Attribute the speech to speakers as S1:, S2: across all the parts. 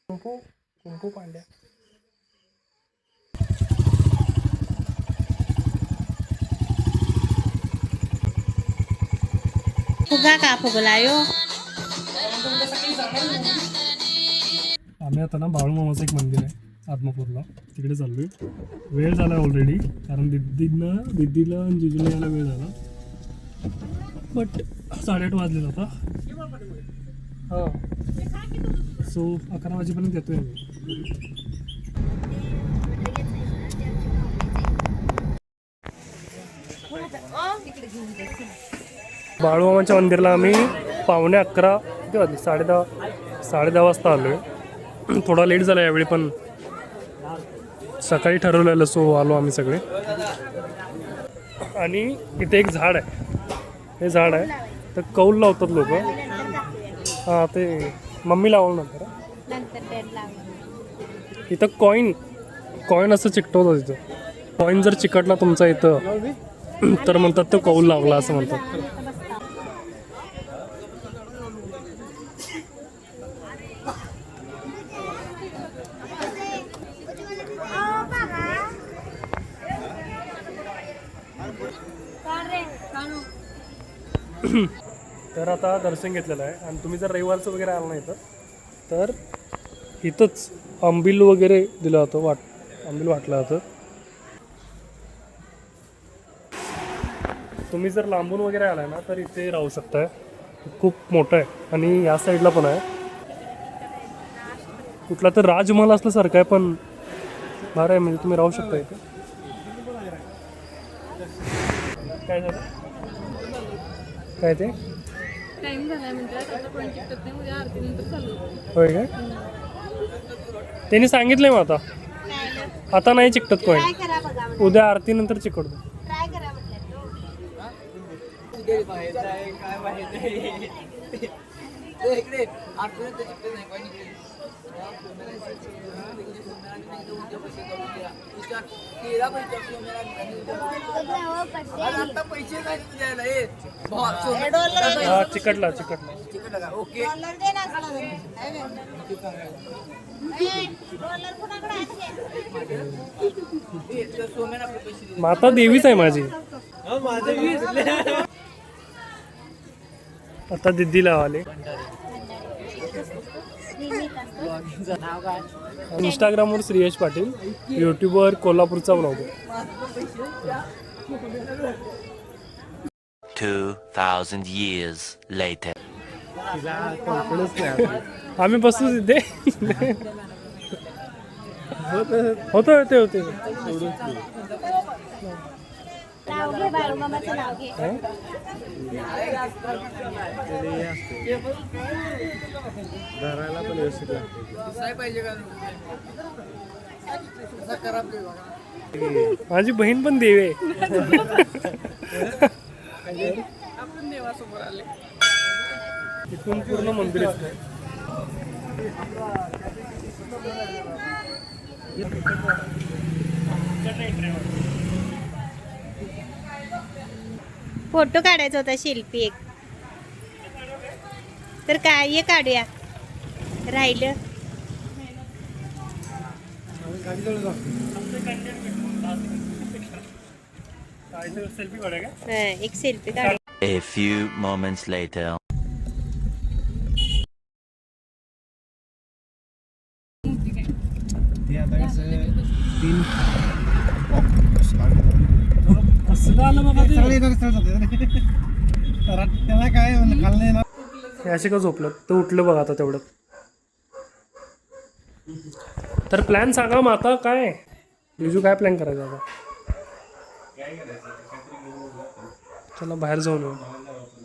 S1: कुंकू कुंकू पांड्या
S2: फुगा का फुगलायो.
S1: आम्ही आता ना बाळूमामाचं एक मंदिर आहे आत्मापूरला, तिकडे चाललोय. वेळ झाला ऑलरेडी, कारण दिदीला आणि जिजूला यायला वेळ झाला. बट 8:30 वाजले आता. हां, सो 11 वाजेपर्यंत येतोय आम्ही. बाळूमामाच्या मंदिरला आम्ही 11:15 किती वाजले 10:30 वाजता आलो आहे. थोडा लेट झाला यावेळी, पण सकाळी ठरवलेलं, सो आलो आम्ही सगळे. आणि इथे एक झाड आहे, हे झाड आहे तर कौल लावतात लोक. हां, ते मम्मी लावलं नंतर. इथं कॉईन असं चिकटवतात. इथं कॉईन जर चिकटला तुमचा इथं तर म्हणतात तो कौल लावला असं म्हणतात. तर आता दर्शन घेतलेलं आहे. आणि तुम्ही जर रविवारचं वगैरे आलं नाही तर इथंच आंबील वगैरे दिलं होतं, आंबील वाटलं होतं. तुम्ही जर लांबून वगैरे आलाय ना तर इथे राहू शकताय. खूप मोठं आहे आणि या साईडला पण आहे. कुठला तर राजमहल असल्यासारखं आहे, पण बरं आहे, म्हणजे तुम्ही राहू शकता इथे. काय झालं काय ते
S3: टाइम झालाय म्हणतात, आता पण चिकटत नाही, उद्या आरतीनंतर चालू.
S1: होय काय त्यांनी सांगितलंय. मग आता नाही चिकटत कॉईन, उद्या आरतीनंतर चिकटतो.
S2: ट्राय करा म्हटलं.
S1: हा, चिकटला.
S4: ओके
S1: माता देवीच आहे माझी. आता दिदीला आले. इंस्टाग्रामवर श्रेयश पाटील, यूट्यूबवर कोल्हापूरचा ब्लॉग.
S5: 2000 years later.
S1: आम्ही बसतो तिथे. होते
S2: नाव घे बाळूमामाचं नाव घे.
S1: धरायला पण व्यवस्थित माझी बहीण पण देव आहे.
S3: आपण देवासमोर आले.
S1: इथून पूर्ण मंदिर आहे.
S2: फोटो काढायचा होता शिल्पी एक, तर काय ये काढूया. राहिलं
S1: सेल्फी काढूया का?
S2: एक सेल्फी काढ.
S5: A few moments later.
S1: कसलं आलं बाबा ते?
S4: त्याला काय खाल्लं ना.
S1: हे असे का झोपलं तर उठलं बघा आता तेवढं. तर प्लॅन सांगा मग आता काय बिजू, काय प्लॅन करायचा आता? चला बाहेर जाऊन येऊ.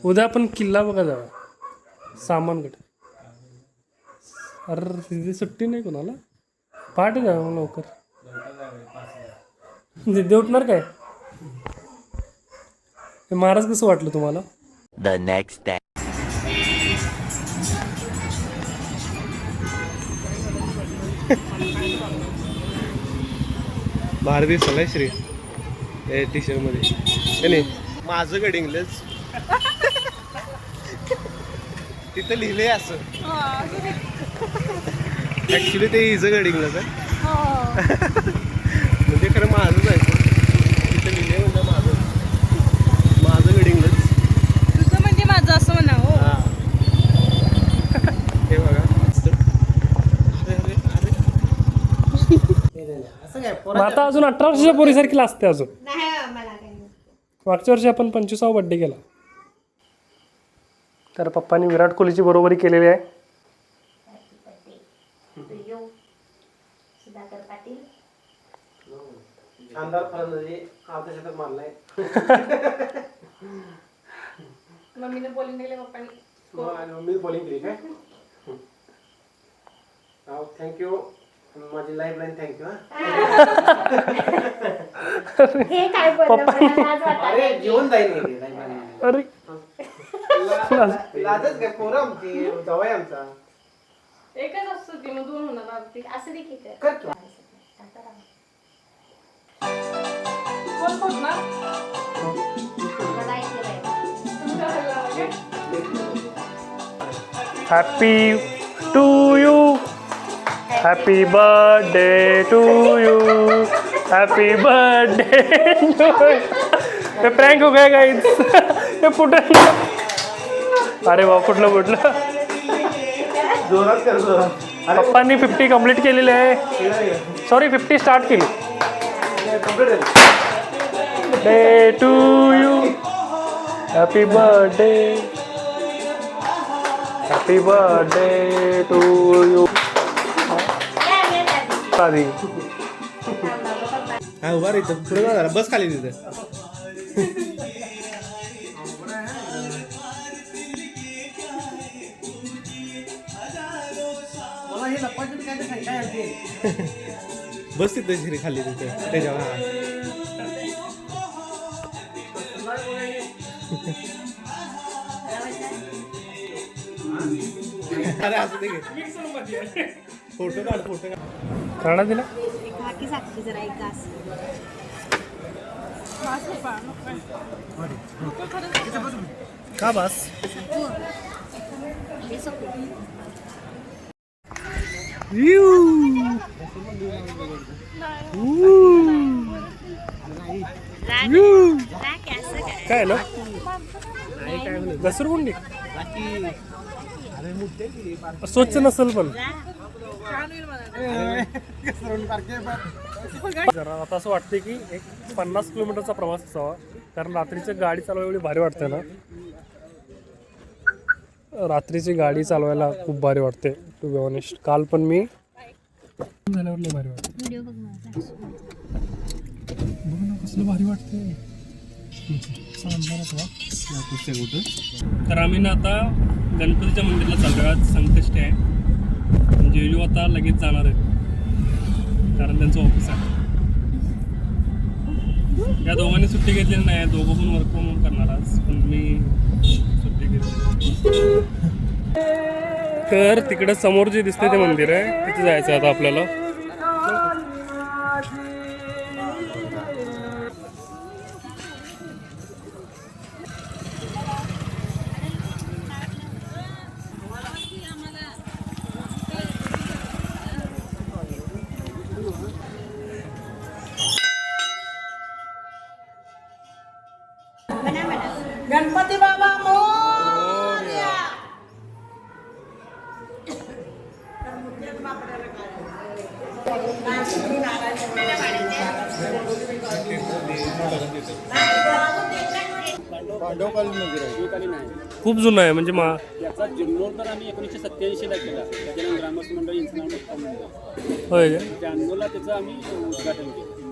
S1: उद्या आपण किल्ला बघा जाऊया सामानगड. अरे तिथे सुट्टी नाही कोणाला, पहाटे जाऊ मग लवकर. दिदी उठणार काय? हे महाराज कसं वाटलं तुम्हाला?
S5: The next day.
S6: भारी दिसलाय श्री टी शर्ट मध्ये. माझं गडिंगलंच तिथं लिहिले असं ऍक्च्युली ते इज गडिंगला तर म्हणजे खरं माझंच आहे तिथं लिहिले म्हणजे माझं गडिंगलंच
S3: तुझं म्हणजे माझं असं म्हणा हो.
S6: हा हे बघा
S1: मग आता अजून 18 वर्षाच्या पोरीसारखी असते अजून.
S2: नाही मला काही नाही.
S1: मागच्या वर्षी आपण 25वा बड्डे केला. तर पप्पांनी विराट कोहलीची बरोबरी केलेली आहे.
S2: सुधाकर पाटील
S4: शानदार फलंदाजी आवता शतक मारलाय.
S3: मम्मीने बॉलिंग दिले पप्पानी.
S4: मी बॉलिंग केली काय थँक्यू माझी लाईफ लाईन थँक्यू.
S2: हे काय बोललं मला लाज वाटायला
S4: अरे
S2: लागली.
S4: जेवण जाईल
S1: अरे
S4: लाजच काय पोरं आमची जवळ आमचा
S3: एकच असतो ती मग 2 होणार आरती.
S2: असं दे की कर.
S4: कर तू.
S3: कोण फोडणार?
S2: मला ऐकलं पाहिजे.
S3: तुमच्या घरला म्हणजे?
S1: Happy to you, happy birthday to you, happy birthday to you. हे प्रँक हो गया गाईज. हे फुटलं. अरे वा फुटलं.
S4: जोरात कर जोरात.
S1: पप्पांनी 50 कंप्लीट केलेले आहे. सॉरी 50 स्टार्ट केली. Day to you, happy birthday, happy birthday to you. आधी
S6: हा उभा रे इथं पुढे जा जरा बस खाली तिथं
S4: मला हे लपाटून काय ते काय आलते.
S6: बस तिथं श्री खाली तिथं त्याच्यावर अरे असं ते फोटो काढ
S1: काढा दिला.
S2: एक हाकी साक्षी जरा एक घास.
S1: का बस
S2: हे सगळं. राग आहे, असं काय?
S1: काय ना घसरगुंडी स्वच्छ नसेल पण जरा आता असं वाटते की एक 50 किलोमीटरचा प्रवास असावा कारण रात्रीची गाडी चालवायला एवढी भारी वाटते ना. रात्रीची गाडी चालवायला खूप भारी वाटते टू बी ऑनेस्ट. काल पण मी झाल्यावर लय भारी वाटते.
S2: व्हिडिओ बघ माझा.
S1: बघ ना कसलं भारी वाटते. तर आम्ही ना आता गणपतीच्या मंदिरला चाललो. आज संकष्टी आहे. जेलू आता लगेच जाणार आहे कारण त्यांचं ऑफिस आहे. या दोघांनी सुट्टी घेतलेली नाही. दोघं पण वर्क फ्रॉम होम करणार आज पण मी सुट्टी घेतली. तर तिकडे समोर जे दिसते ते मंदिर आहे तिथे जायचं आता आपल्याला.
S3: गणपती बाबा मोरया.
S1: खूप जुनं आहे म्हणजे
S7: याचा जीर्णोद्धार आम्ही 1987 ला केला. त्याच्यानंतर ग्रामस्थ मंडळ इंचनाव
S1: होय का
S7: 93 ला त्याचं आम्ही उद्घाटन केलं.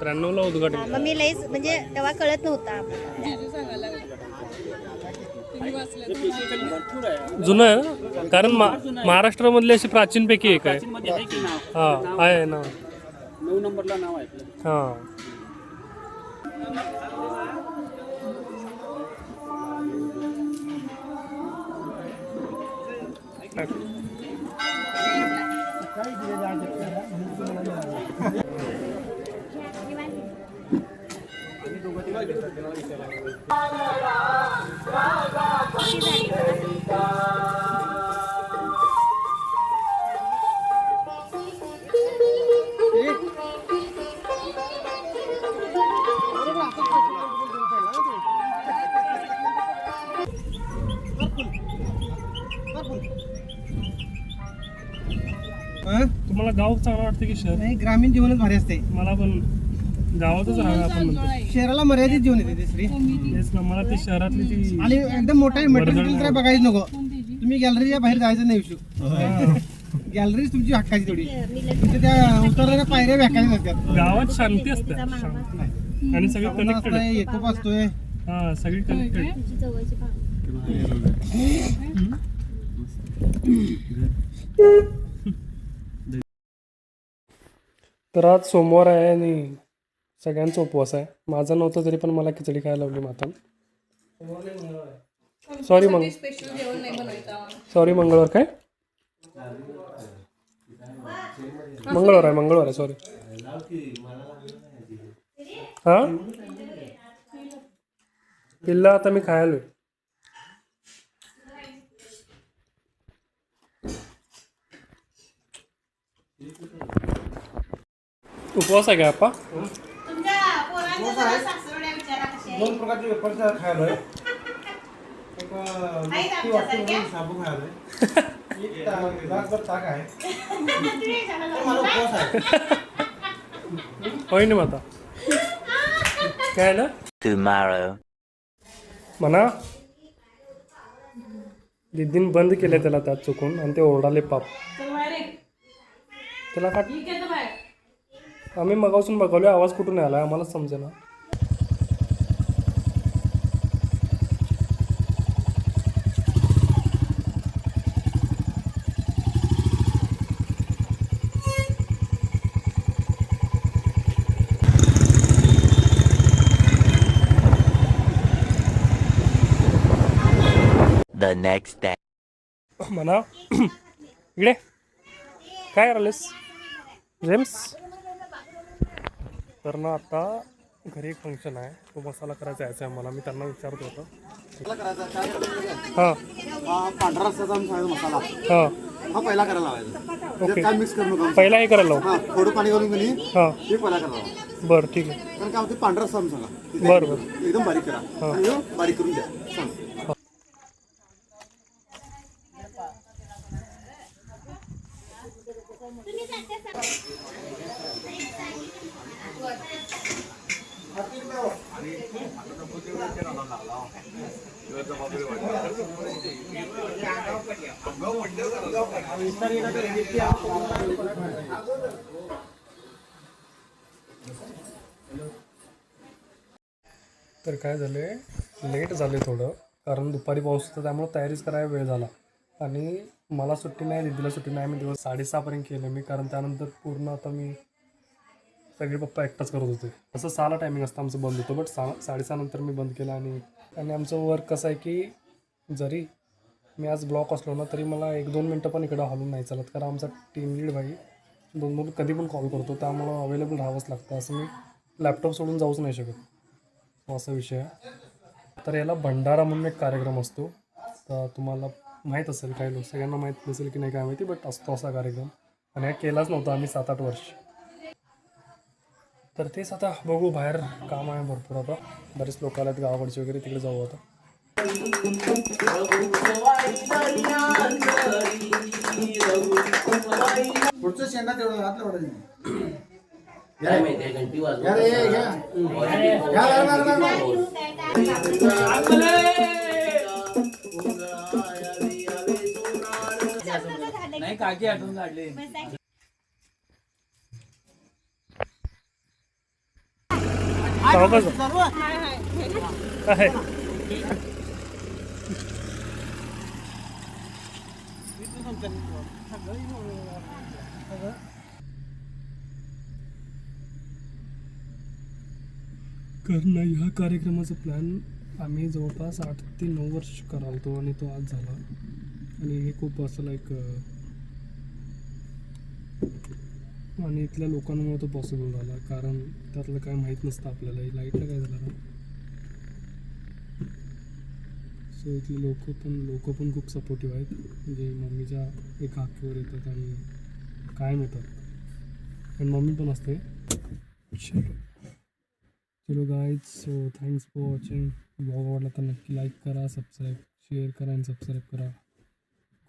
S1: 93 ला उद्घाटन.
S2: मग मी लईच म्हणजे तेव्हा कळत नव्हतं आम्हाला.
S7: हे बेसिकली भरपूर आहे.
S1: जुनं आहे ना कारण महाराष्ट्रामधली अशी प्राचीनपैकी एक आहे.
S7: मध्ये आहे की नाव
S1: हा आहे ना.
S7: 9 नंबरला नाव आहे आपलं.
S1: हां
S2: किती झाली?
S4: हा?
S1: तुम्हाला गाव चांगलं वाटतं की शहर?
S4: नाही, ग्रामीण जीवनच भारी असते.
S1: मला पण गावातच राहावं आपण म्हणतो.
S4: शहराला मर्यादित जीवन येते ते श्री.
S1: तेच ना, मला ते शहरातली ती
S4: आणि एकदम मोठा मटेरियल तर बघायचं नको. तुम्ही गॅलरीच्या बाहेर जायचं नाही विषय. गॅलरी तुमची हक्काची तेवढी. तिथे त्या उतरलेल्या पायऱ्या व्याख्याने असतात.
S1: गावात शांती असते, शांती. आणि सगळी कनेक्टेड आहे.
S4: एकोप असतोय.
S1: हा, सगळी कनेक्टेड.
S2: तुझी जवळची भाव.
S1: तर आज सोमवार आहे आणि सगळ्यांचा उपवास आहे. माझा नव्हता तरी पण मला खिचडी खायला लावली माता. सॉरी
S3: स्पेशल जेवण नाही बनवायचं.
S1: सॉरी मंगळवार काय? मंगळवार आहे सॉरी. हा पिल्ला आता मी खायलोय. उपवास आहे का आपा?
S2: तुमच्या पोरांच्या जरा सासरवड्या विचारा कशा आहे.
S4: 2 प्रकारचे वेफर्स खायलोय. एक ती वाटते म्हणून शाबू खायलोय. एक ग्लासभर ताक आहे. मला उपवास आहे.
S1: होय ना माता? काय ना
S5: Tomorrow.
S1: म्हणा दीदीन बंद केलं त्याला त्यात चुकून आणि ते ओरडाले पाप. त्याला का आम्ही मगापासून बघवले, आवाज कुठून आला आम्हाला समजेना.
S5: The next day.
S1: म्हणा इकडे काय करायलेस जेम्स? तर ना आता घरी एक फंक्शन आहे, तो मसाला करायचा यायचा आहे मला. मी त्यांना विचारत होतो. हां
S4: हा पांढरा रस्त्याचा मसाला
S1: हां
S4: हा पहिला करायला लावायचा.
S1: ओके,
S4: काय मिक्स करू नका.
S1: पहिला हे करायला लावू.
S4: हा थोडं पाणी घालून कधी
S1: हां
S4: हे पहिला करायला लावा.
S1: बरं ठीक आहे.
S4: कारण काय होते पांढरा रस्ता सांगा.
S1: बरं बरं
S4: एकदम बारीक करा.
S1: हा.
S4: आणि ह्यो बारीक करून द्या. सांग.
S1: तर काय झालं आहे, लेट झाले थोडं, कारण दुपारी पाऊस होता त्यामुळे तयारीच करायला वेळ झाला. आणि मला सुट्टी नाही, दीदीला सुट्टी नाही. मी दिवस 6:30पर्यंत केलं मी, कारण त्यानंतर पूर्ण आता मी सगळे पप्पा एकटाच करत होते. असं 6ला टायमिंग असतं आमचं बंद होतं, बट 6:30 नंतर मी बंद केलं. आणि आमचं वर्क कसं आहे की जरी मी आज ब्लॉक असलो ना तरी मला 1-2 मिनटं पण इकडं हलून नाही चालत, कारण आमचा टीम लीड भाई 2 कधी पण कॉल करतो, त्यामुळं अवेलेबल राहावंच लागतं. असं मी लॅपटॉप सोडून जाऊच नाही शकत. असा विषय आहे. तर याला भंडारा म्हणून एक कार्यक्रम असतो. तर तुम्हाला माहीत असेल, काही लोक सगळ्यांना माहीत नसेल की नाही काय माहिती, बट असतो असा कार्यक्रम. आणि हा केलाच नव्हता आम्ही 7-8 वर्ष. तर तेच आता बघू, बाहेर काम आहे भरपूर. आता बरेच लोक आले आहेत गावाकडचे वगैरे, तिकडे जाऊ आता.
S4: पुढचं शेंडा तेवढं हात लावायचं.
S8: काय माहितीये घंटी वाजवत
S4: घ्या रे, घ्या.
S8: नाही काकी आठवून काढले.
S1: आहे कारण ह्या कार्यक्रमाचा प्लॅन आम्ही जवळपास 8 ते 9 वर्ष करालतो आणि तो आज झाला. आणि हे खूप असं लाईक आणि इथल्या लोकांमुळे तो पॉसिबल झाला, कारण त्यातलं काय माहीत नसतं आपल्याला. लाईटला काय झालं ना, सो इथले लोक पण खूप सपोर्टिव्ह आहेत. म्हणजे मम्मीच्या एका हाकेवर येतात आणि कायम येतात, आणि मम्मी पण असते. चलो guys, so thanks for watching. Blog आवडला तर नक्की लाईक करा, सबस्क्राईब शेअर करा आणि सबस्क्राईब करा.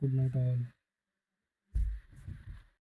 S1: Good night all.